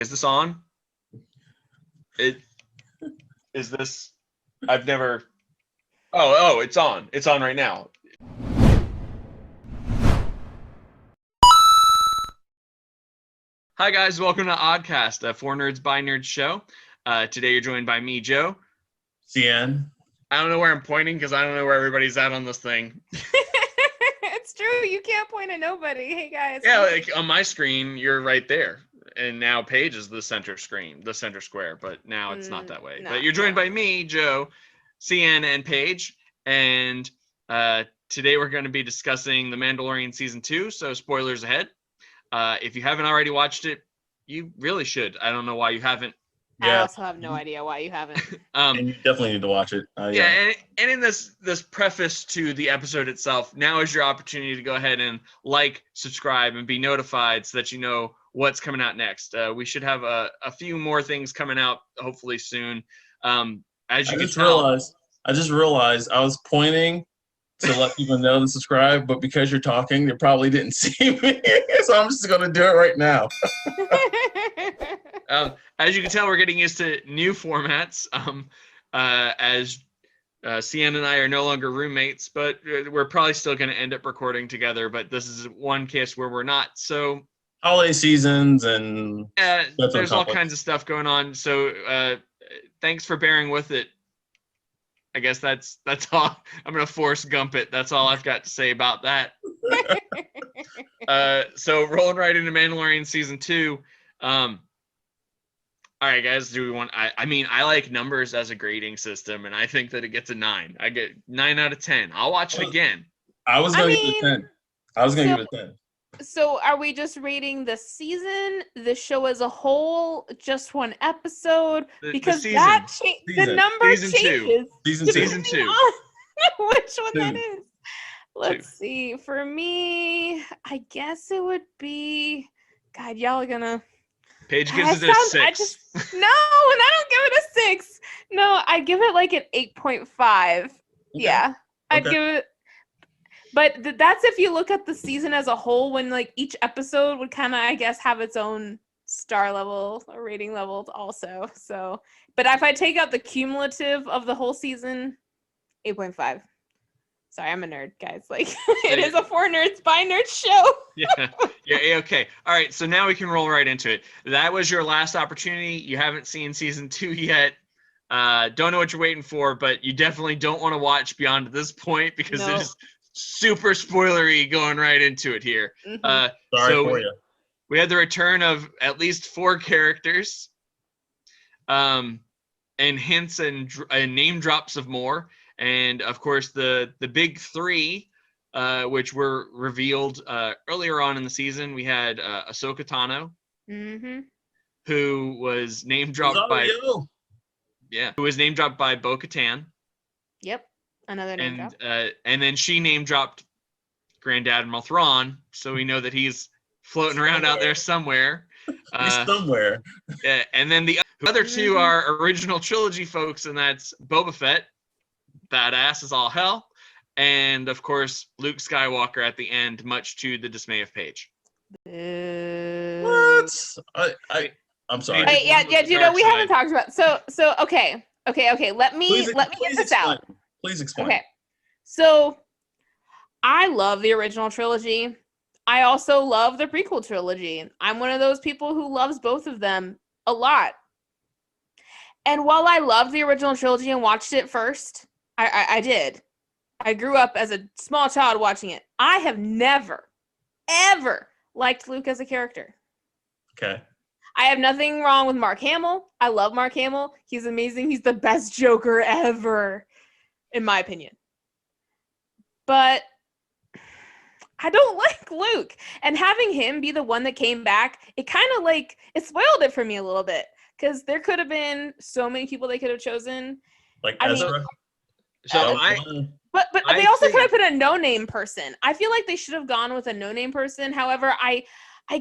Is this on? Is this? I've never. Oh, it's on. It's on right now. Hi guys, welcome to Oddcast, a For Nerds by Nerds show. Today you're joined by me, Joe. CN. I don't know where I'm pointing because I don't know where everybody's at on this thing. It's true. You can't point at nobody. Hey guys. Yeah, like on my screen, you're right there. And now Paige is the center screen, the center square, but now it's not that way. No, but you're joined by me, Joe, CN, and Paige. And today we're going to be discussing The Mandalorian Season 2, so spoilers ahead. If you haven't already watched it, you really should. I don't know why you haven't. I also have no idea why you haven't. And you definitely need to watch it. And in this preface to the episode itself, now is your opportunity to go ahead and like, subscribe, and be notified so that you know what's coming out next. We should have a few more things coming out hopefully soon. I just realized I was pointing to let people know to subscribe, but because you're talking, they probably didn't see me, so I'm just going to do it right now. As you can tell, we're getting used to new formats as CN and I are no longer roommates, but we're probably still going to end up recording together, but this is one case where we're not. So holiday seasons and there's all kinds of stuff going on. So thanks for bearing with it. I guess that's all. I'm going to Forrest Gump it. That's all I've got to say about that. So rolling right into Mandalorian Season 2. All right, guys, do we want – I like numbers as a grading system, and I think that it gets a 9. I get 9 out of 10. I'll watch it again. I was going to give it a 10. I was going to give it a 10. So are we just rating the season, the show as a whole, just one episode? Because the number changes. Season 2. Which one that is. Let's see. For me, I guess it would be – God, y'all are going to – Paige gives it a 6. No, and I don't give it a 6. No, I give it like an 8.5. Okay. Yeah, I'd give it. But that's if you look at the season as a whole, when like each episode would kind of, I guess, have its own star level or rating levels also. So, but if I take out the cumulative of the whole season, 8.5. Sorry, I'm a nerd, guys. Like, it is a For Nerds by Nerds show. Yeah, okay. All right, so now we can roll right into it. That was your last opportunity. You haven't seen Season 2 yet. Don't know what you're waiting for, but you definitely don't want to watch beyond this point because it is super spoilery going right into it here. Sorry for you. We had the return of at least 4 characters and hints and name drops of more. And, of course, the big 3, which were revealed earlier on in the season. We had Ahsoka Tano, who was name dropped by Bo-Katan. Yep, another name drop. And then she name dropped Grand Admiral Thrawn, so we know that he's floating around out there somewhere. He's somewhere. And then the other 2 are original trilogy folks, and that's Boba Fett. Badass as all hell, and of course Luke Skywalker at the end, much to the dismay of Paige. What? I'm sorry. Hey, yeah. You know, we haven't talked about so okay. Let me get this out. Please explain. Okay, so I love the original trilogy. I also love the prequel trilogy. I'm one of those people who loves both of them a lot. And while I loved the original trilogy and watched it first, I did. I grew up as a small child watching it. I have never, ever liked Luke as a character. Okay. I have nothing wrong with Mark Hamill. I love Mark Hamill. He's amazing. He's the best Joker ever, in my opinion. But I don't like Luke. And having him be the one that came back, it kind of like, it spoiled it for me a little bit. Because there could have been so many people they could have chosen. Like Ezra? But they also could have put a no-name person. I feel like they should have gone with a no-name person. However, I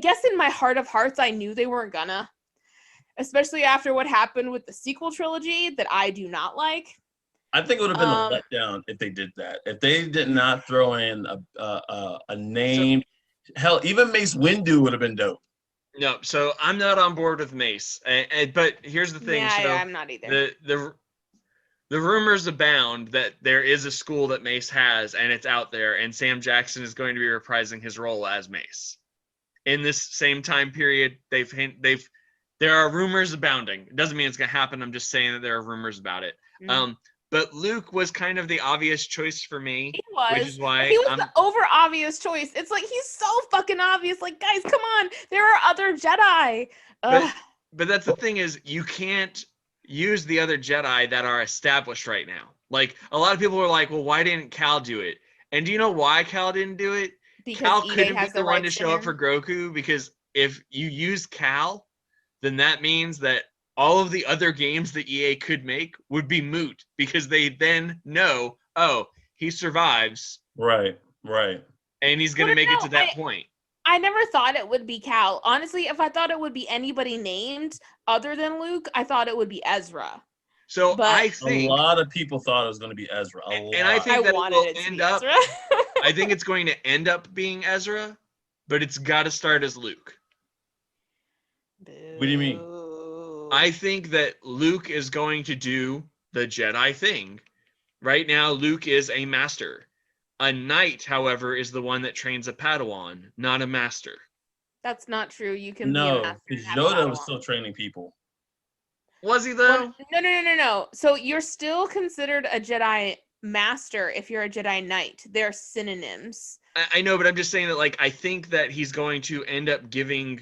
guess in my heart of hearts, I knew they weren't gonna. Especially after what happened with the sequel trilogy that I do not like. I think it would have been a letdown if they did that. If they did not throw in a name. Hell, even Mace Windu would have been dope. No, so I'm not on board with Mace. But here's the thing. Yeah, So I'm not either. the rumors abound that there is a school that Mace has, and it's out there, and Sam Jackson is going to be reprising his role as Mace. In this same time period, there are rumors abounding. It doesn't mean it's gonna happen. I'm just saying that there are rumors about it. Mhm. But Luke was kind of the obvious choice for me, He was. which is why He was the over obvious choice. It's like he's so fucking obvious. Like, guys, come on. There are other Jedi. Ugh. But that's the thing is you can't use the other Jedi that are established right now. Like a lot of people are like, well, why didn't Cal do it? And do you know why Cal didn't do it? Because Cal EA couldn't be has the the one to rights to show up him. for Grogu because if you use Cal, then that means that all of the other games that EA could make would be moot because they then know, oh, he survives Right. and he's going to Well, make it no, to that point. I never thought it would be Cal. Honestly, if I thought it would be anybody named other than Luke, I thought it would be Ezra. So But I A think, lot of people thought it was going to be Ezra. A lot. and I I think that it wanted will it to end be up, Ezra. I think it's going to end up being Ezra, but it's got to start as Luke. What do you mean? Boo. I think that Luke is going to do the Jedi thing. Right now, Luke is a master. A knight, however, is the one that trains a Padawan, not a master. That's not true. You can be a No, master because and have a Yoda was Padawan. still training people. Was he though? Well, no. So you're still considered a Jedi master if you're a Jedi Knight. They're synonyms. I know, but I'm just saying that, like, I think that he's going to end up giving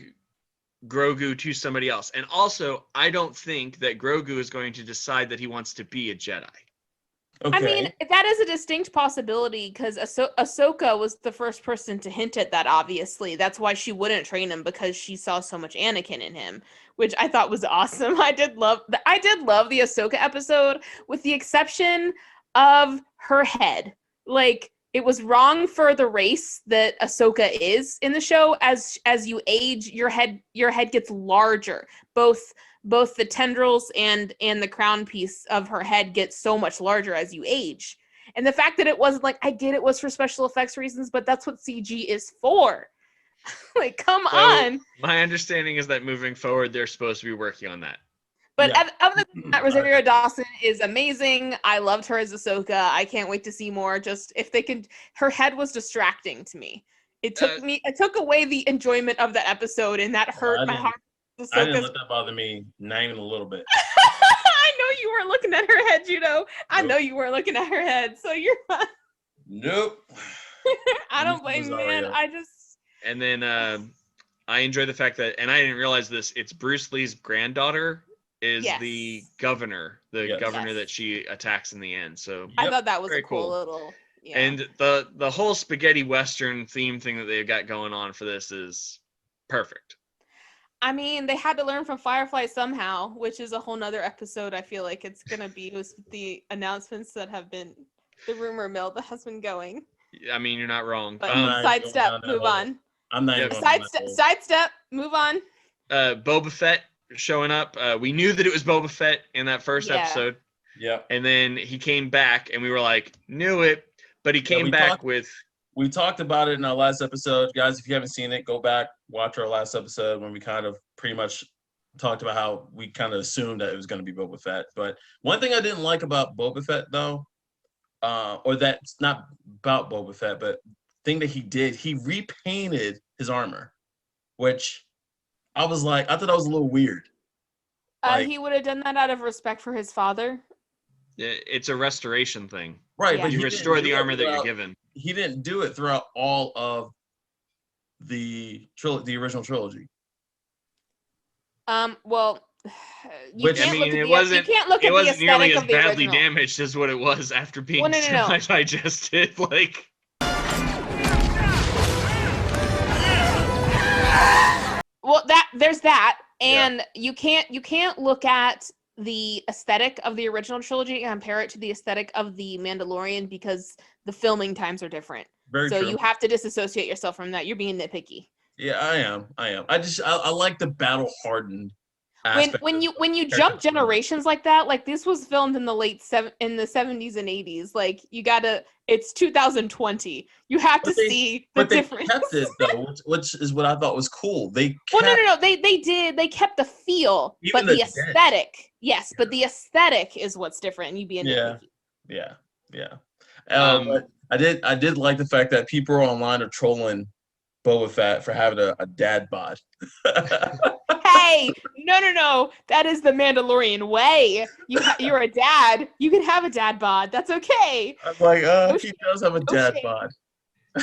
Grogu to somebody else. And also, I don't think that Grogu is going to decide that he wants to be a Jedi. Okay. I mean, that is a distinct possibility because Ahsoka was the first person to hint at that, obviously. That's why she wouldn't train him because she saw so much Anakin in him, which I thought was awesome. I did love the Ahsoka episode with the exception of her head. Like, it was wrong for the race that Ahsoka is in the show. As you age, your head gets larger. Both the tendrils and the crown piece of her head gets so much larger as you age. And the fact that it wasn't like, I get it was for special effects reasons, but that's what CG is for. Like, come on. My understanding is that moving forward, they're supposed to be working on that. But Yeah. other than that, Rosario Dawson is amazing. I loved her as Ahsoka. I can't wait to see more. Just if they could, her head was distracting to me. It took away the enjoyment of that episode, and that hurt my heart. I didn't let that bother me, not even a little bit. I know you weren't looking at her head, Judo. I Nope. know you weren't looking at her head, so you're fine. Nope. I don't blame you, man. Rosario. I just And then I enjoy the fact that, and I didn't realize this, it's Bruce Lee's granddaughter is Yes. the governor, Yes. governor Yes. that she attacks in the end. So I Yep. thought that was Very a cool cool. little And the whole spaghetti western theme thing that they've got going on for this is perfect. I mean, they had to learn from Firefly somehow, which is a whole nother episode. I feel like it's gonna be with the announcements that have been the rumor mill that has been going. I mean, you're not wrong. But I'm not sidestep, going down that move hole. on. I'm not Yeah, even going down that hole. Sidestep, move on. Boba Fett showing up. We knew that it was Boba Fett in that first Yeah. episode, Yep. and then he came back, and we were like, knew it. But he came we back talked- with We talked about it in our last episode. Guys, if you haven't seen it, go back, watch our last episode when we kind of pretty much talked about how we kind of assumed that it was going to be Boba Fett. But one thing I didn't like about Boba Fett, though, or that's not about Boba Fett, but thing that he did, he repainted his armor, which I was like, I thought that was a little weird. Like- He would have done that out of respect for his father. it's a restoration thing. Right, Yeah. but You he restore didn't the do it armor that you're throughout- given. He didn't do it throughout all of the original trilogy. Well, you Which- can't I mean, look at it the, wasn't- you can't look It at the wasn't nearly aesthetic as of the badly original. damaged as what it was after being Well, no. semi-digested. Like, Well, there's that, and you can't look at the aesthetic of the original trilogy and compare it to the aesthetic of the Mandalorian because the filming times are different. Very So true. you have to disassociate yourself from that. You're being nitpicky. Yeah, I am. I like the battle hardened aspect. When you jump generations like that, like this was filmed in the in the 70s and 80s. Like it's 2020. You have to see the difference. They kept it though, which is what I thought was cool. They kept, well, no. They kept the feel, even but the aesthetic, yes, but the aesthetic is what's different. And you be a nitpicky. Yeah. But I did like the fact that people online are trolling Boba Fett for having a dad bod. Hey, no. That is the Mandalorian way. You're a dad. You can have a dad bod. That's okay. I'm like, he does have a dad bod.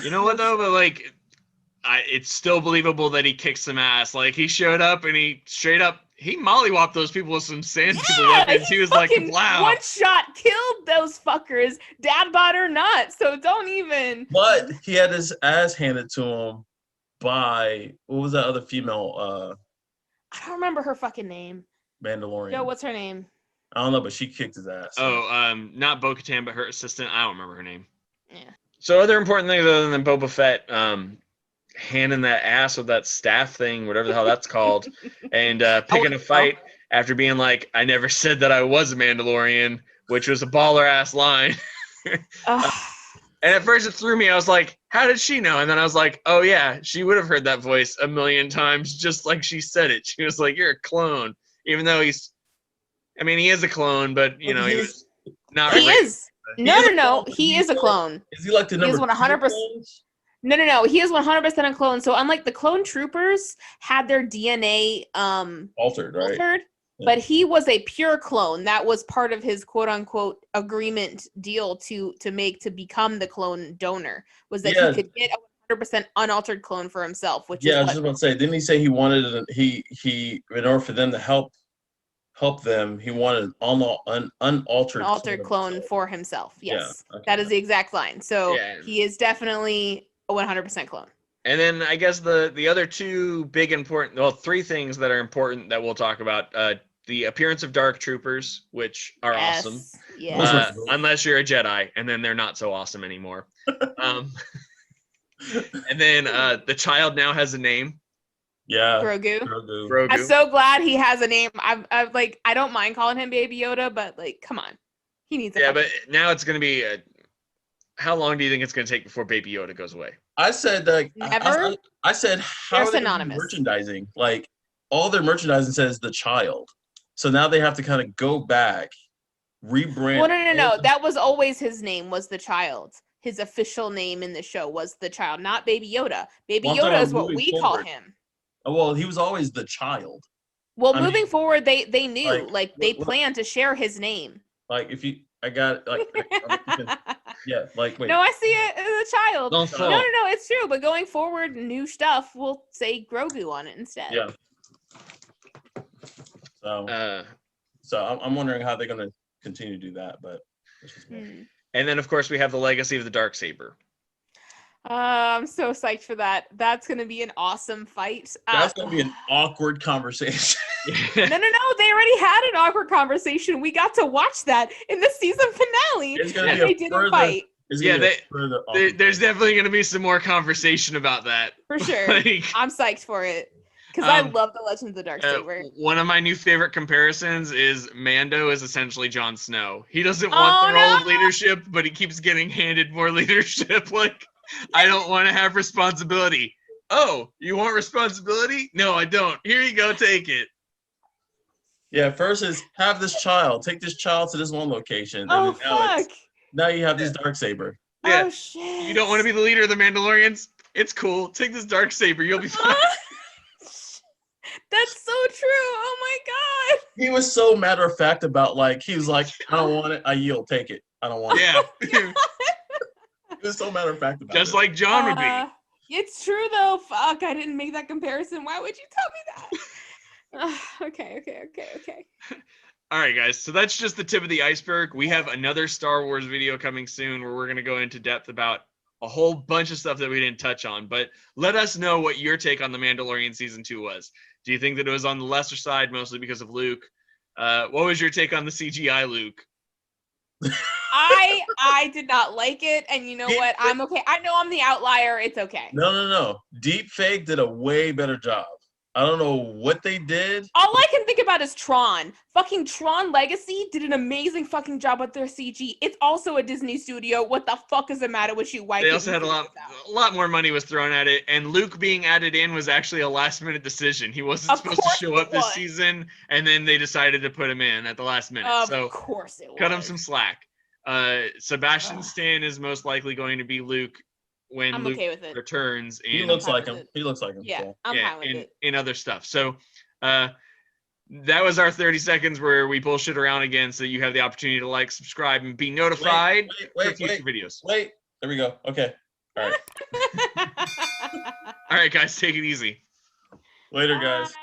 You know what though? But like, it's still believable that he kicked some ass. Like he showed up and he mollywopped those people with some sandpaper weapons. He was like, wow. One shot killed those fuckers, dad bod or not. So don't even. But he had his ass handed to him by, what was that other female? I don't remember her fucking name. Mandalorian. Yo, what's her name? I don't know, but she kicked his ass. Not Bo-Katan, but her assistant. I don't remember her name. Yeah. So other important things other than Boba Fett, handing that ass with that staff thing, whatever the hell that's called, and picking a fight after being like, I never said that I was a Mandalorian, which was a baller ass line. And at first it threw me. I was like, how did she know? And then I was like, oh yeah, she would have heard that voice a million times just like she said it. She was like, you're a clone. Even though he is a clone, but you know, he was not. He is. No. He is a clone. Is he like the number? He is 100%. No. He is 100% a clone. So unlike the clone troopers had their DNA altered, right? Yeah. But he was a pure clone. That was part of his quote unquote agreement deal to become the clone donor, was that he could get a 100% unaltered clone for himself. Which I was just about to say, didn't he say he wanted he in order for them to help them, he wanted an unaltered clone for himself. Yes, yeah, okay. That is the exact line. So he is definitely a 100% clone. And then I guess the other two three things that are important that we'll talk about, the appearance of Dark Troopers, which are awesome. Yeah. Unless you're a Jedi, and then they're not so awesome anymore. And then the child now has a name. Yeah. Grogu. I'm so glad he has a name. I'm like, I don't mind calling him Baby Yoda, but like, come on. He needs a but now it's going to be how long do you think it's going to take before Baby Yoda goes away? I said never. I said how are they merchandising? Like all their merchandising says the child, so now they have to kind of go back, rebrand. Well, no. That was always his name, was the child. His official name in the show was the child, not Baby Yoda. Baby Yoda is what we call him. Oh, well, he was always the child. Well, moving forward, they knew they planned to share his name. Like if you. I got it. Like, yeah, like wait. No, I see it as a child. No, it's true. But going forward, new stuff will say Grogu on it instead. Yeah. So I'm wondering how they're going to continue to do that, but. And then, of course, we have the legacy of the Darksaber. I'm so psyched for that. That's going to be an awesome fight. That's going to be an awkward conversation. No. They already had an awkward conversation. We got to watch that in the season finale. It's going to be they didn't fight. There's definitely going to be some more conversation about that. For sure. I'm psyched for it. Because I love the Legends of the Darksaber. One of my new favorite comparisons is Mando is essentially Jon Snow. He doesn't want the role of leadership, but he keeps getting handed more leadership. Like, I don't want to have responsibility. Oh, you want responsibility? No, I don't. Here you go, take it. Yeah, first is have this child. Take this child to this one location. Oh, fuck. Now you have this Darksaber. Yeah. Oh, shit. You don't want to be the leader of the Mandalorians? It's cool. Take this Darksaber. You'll be fine. That's so true. Oh, my God. He was so matter of fact about, like, he was like, I don't want it. I yield. Take it. I don't want it. Yeah. He was so matter of fact about it. Just like John would be. It's true, though. Fuck, I didn't make that comparison. Why would you tell me that? Okay. All right, guys. So that's just the tip of the iceberg. We have another Star Wars video coming soon where we're going to go into depth about a whole bunch of stuff that we didn't touch on. But let us know what your take on The Mandalorian Season 2 was. Do you think that it was on the lesser side, mostly because of Luke? What was your take on the CGI Luke? I did not like it, and you know what? I'm okay. I know I'm the outlier. It's okay. No. Deepfake did a way better job. I don't know what they did. All I can think about is Tron. Fucking Tron Legacy did an amazing fucking job with their CG. It's also a Disney studio. What the fuck is the matter with you? Why They can't also you had a figure lot this out? more money was thrown at it, and Luke being added in was actually a last minute decision. He wasn't Of supposed to course show it up this was. season, and then they decided to put him in at the last minute. Of So course it was. cut him some slack. Sebastian Ugh. Stan is most likely going to be Luke when I'm Luke okay with it. returns He in looks fine like with him. it. He looks like him. Yeah, So. I'm fine with it. in other stuff. So that was our 30 seconds where we bullshit around again, so you have the opportunity to like, subscribe, and be notified for future videos. Wait. There we go. Okay. All right. All right, guys, take it easy. Later, guys. Bye.